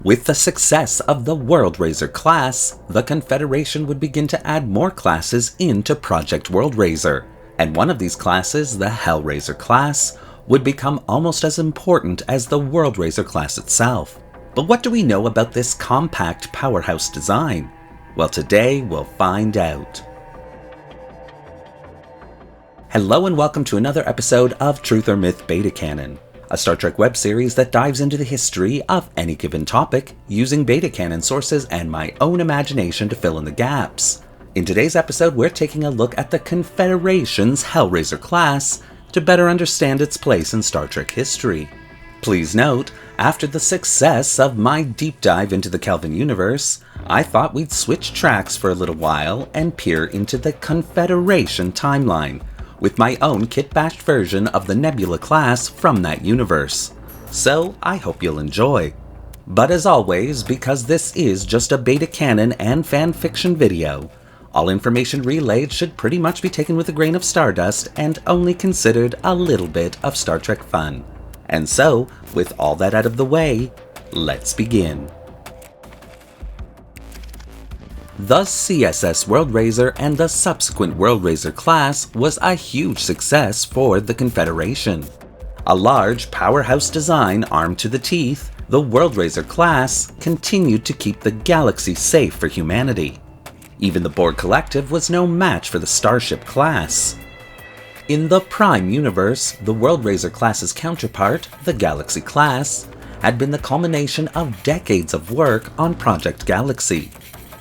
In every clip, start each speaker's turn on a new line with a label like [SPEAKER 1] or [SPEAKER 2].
[SPEAKER 1] With the success of the Hell Razer Class, the Confederation would begin to add more classes into Project Hell Razer, and one of these classes, the Hell Razer Class, would become almost as important as the Hell Razer Class itself. But what do we know about this compact powerhouse design? Well, today we'll find out. Hello and welcome to another episode of Truth or Myth Beta Canon, a Star Trek web series that dives into the history of any given topic using beta canon sources and my own imagination to fill in the gaps. In today's episode, we're taking a look at the Confederation's Hell Razer Class to better understand its place in Star Trek history. Please note, after the success of my deep dive into the Kelvin universe, I thought we'd switch tracks for a little while and peer into the Confederation Timeline, with my own Kitbashed version of the Nebula Class from that universe. So I hope you'll enjoy. But as always, because this is just a beta canon and fanfiction video, all information relayed should pretty much be taken with a grain of stardust and only considered a little bit of Star Trek fun. And so, with all that out of the way, let's begin. The CSS Hell Razer and the subsequent Hell Razer Class was a huge success for the Confederation. A large, powerhouse design armed to the teeth, the Hell Razer Class continued to keep the galaxy safe for humanity. Even the Borg Collective was no match for the Starship class. In the Prime universe, the Hell Razer Class's counterpart, the Galaxy Class, had been the culmination of decades of work on Project Galaxy.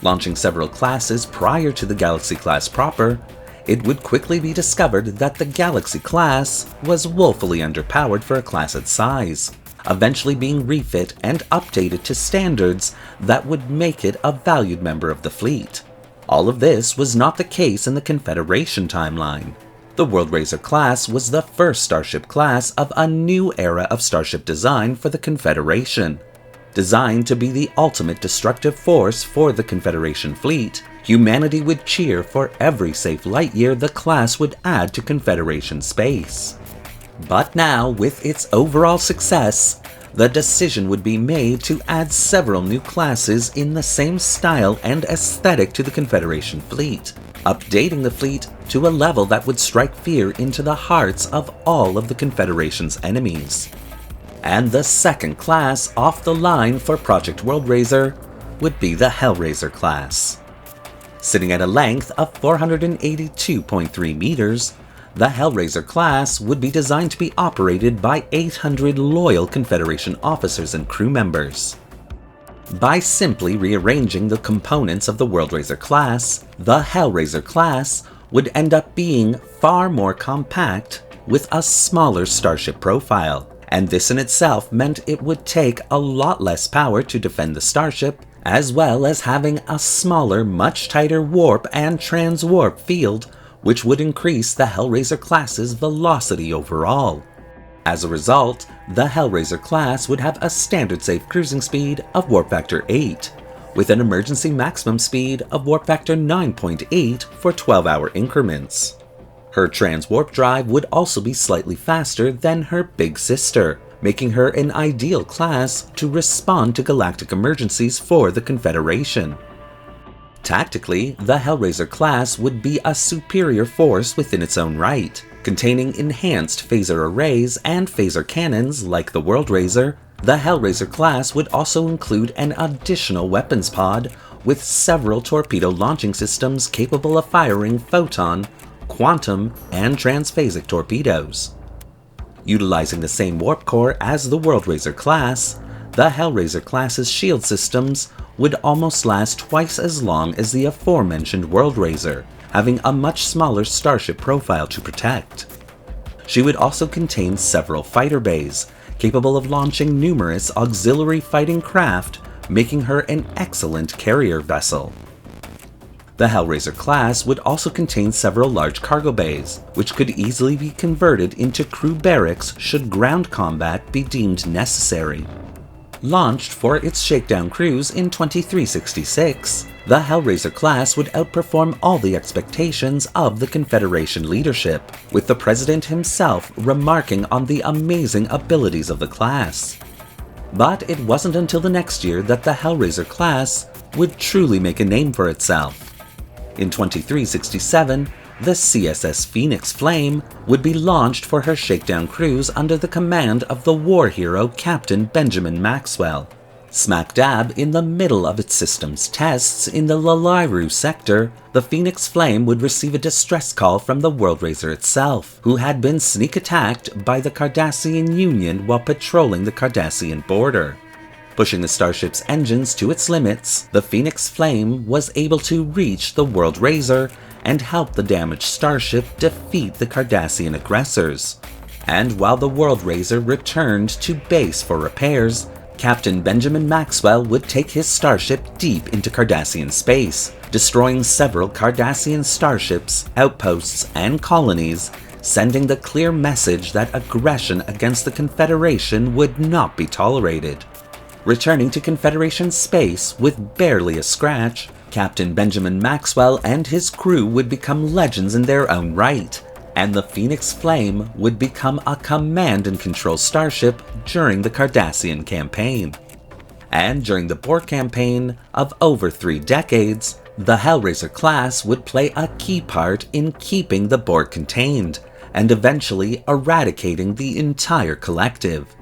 [SPEAKER 1] Launching several classes prior to the Galaxy Class proper, it would quickly be discovered that the Galaxy Class was woefully underpowered for a class its size, eventually being refit and updated to standards that would make it a valued member of the fleet. All of this was not the case in the Confederation timeline. The Hell Razer Class was the first Starship class of a new era of Starship design for the Confederation. Designed to be the ultimate destructive force for the Confederation fleet, humanity would cheer for every safe light year the class would add to Confederation space. But now, with its overall success, the decision would be made to add several new classes in the same style and aesthetic to the Confederation fleet, updating the fleet to a level that would strike fear into the hearts of all of the Confederation's enemies. And the second class off the line for Project Hell Razer would be the Hell Razer Class. Sitting at a length of 482.3 meters, the Hell Razer Class would be designed to be operated by 800 loyal Confederation officers and crew members. By simply rearranging the components of the Hell Razer Class, the Hell Razer Class would end up being far more compact with a smaller Starship profile. And this in itself meant it would take a lot less power to defend the Starship, as well as having a smaller, much tighter warp and transwarp field, which would increase the Hell Razer Class's velocity overall. As a result, the Hell Razer Class would have a standard safe cruising speed of warp factor 8, with an emergency maximum speed of warp factor 9.8 for 12-hour increments. Her transwarp drive would also be slightly faster than her big sister, making her an ideal class to respond to galactic emergencies for the Confederation. Tactically, the Hell Razer Class would be a superior force within its own right, containing enhanced phaser arrays and phaser cannons like the Hell Razer. The Hell Razer Class would also include an additional weapons pod with several torpedo launching systems capable of firing photon, quantum, and transphasic torpedoes. Utilizing the same warp core as the Hell Razer Class, the Hell Razer Class's shield systems would almost last twice as long as the aforementioned Hell Razer, having a much smaller Starship profile to protect. She would also contain several fighter bays, capable of launching numerous auxiliary fighting craft, making her an excellent carrier vessel. The Hell Razer Class would also contain several large cargo bays, which could easily be converted into crew barracks should ground combat be deemed necessary. Launched for its shakedown cruise in 2366, the Hell Razer Class would outperform all the expectations of the Confederation leadership, with the President himself remarking on the amazing abilities of the class. But it wasn't until the next year that the Hell Razer class would truly make a name for itself. In 2367, the CSS Phoenix Flame would be launched for her shakedown cruise under the command of the war hero Captain Benjamin Maxwell. Smack dab in the middle of its system's tests in the Lalairu sector, the Phoenix Flame would receive a distress call from the World Razer itself, who had been sneak attacked by the Cardassian Union while patrolling the Cardassian border. Pushing the Starship's engines to its limits, the Phoenix Flame was able to reach the World Razer and help the damaged Starship defeat the Cardassian aggressors. And while the World Razer returned to base for repairs, Captain Benjamin Maxwell would take his starship deep into Cardassian space, destroying several Cardassian starships, outposts, and colonies, sending the clear message that aggression against the Confederation would not be tolerated. Returning to Confederation space with barely a scratch, Captain Benjamin Maxwell and his crew would become legends in their own right, and the Phoenix Flame would become a command and control starship during the Cardassian campaign. And during the Borg campaign of over 3 decades, the Hell Razer class would play a key part in keeping the Borg contained, and eventually eradicating the entire collective.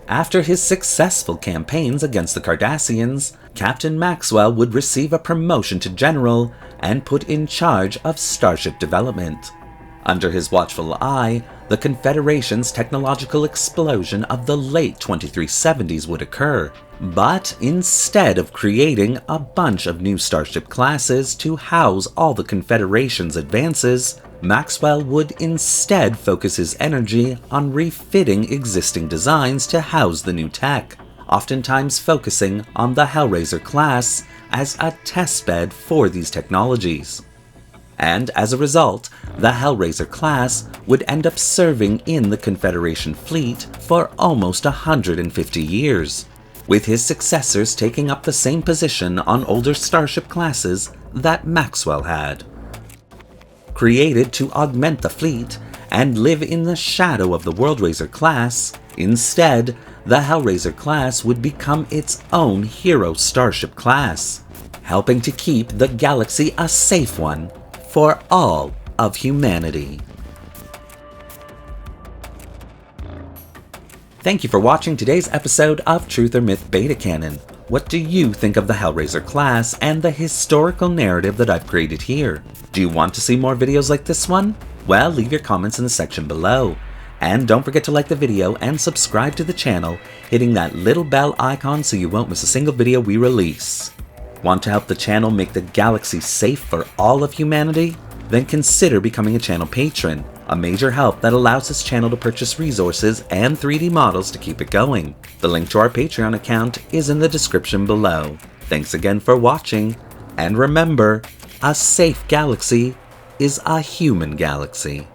[SPEAKER 1] After his successful campaigns against the Cardassians, Captain Maxwell would receive a promotion to general and put in charge of starship development. Under his watchful eye, the Confederation's technological explosion of the late 2370s would occur, but instead of creating a bunch of new starship classes to house all the Confederation's advances, Maxwell would instead focus his energy on refitting existing designs to house the new tech, oftentimes focusing on the Hell Razer class as a testbed for these technologies. And as a result, the Hell Razer class would end up serving in the Confederation fleet for almost 150 years, with his successors taking up the same position on older starship classes that Maxwell had. Created to augment the fleet and live in the shadow of the World Razer class, instead, the Hell Razer class would become its own hero starship class, helping to keep the galaxy a safe one for all of humanity. Thank you for watching today's episode of Truth or Myth Beta Canon. What do you think of the Hell Razer class and the historical narrative that I've created here? Do you want to see more videos like this one? Well, leave your comments in the section below. And don't forget to like the video and subscribe to the channel, hitting that little bell icon so you won't miss a single video we release. Want to help the channel make the galaxy safe for all of humanity? Then consider becoming a channel patron, a major help that allows this channel to purchase resources and 3D models to keep it going. The link to our Patreon account is in the description below. Thanks again for watching, and remember, a safe galaxy is a human galaxy.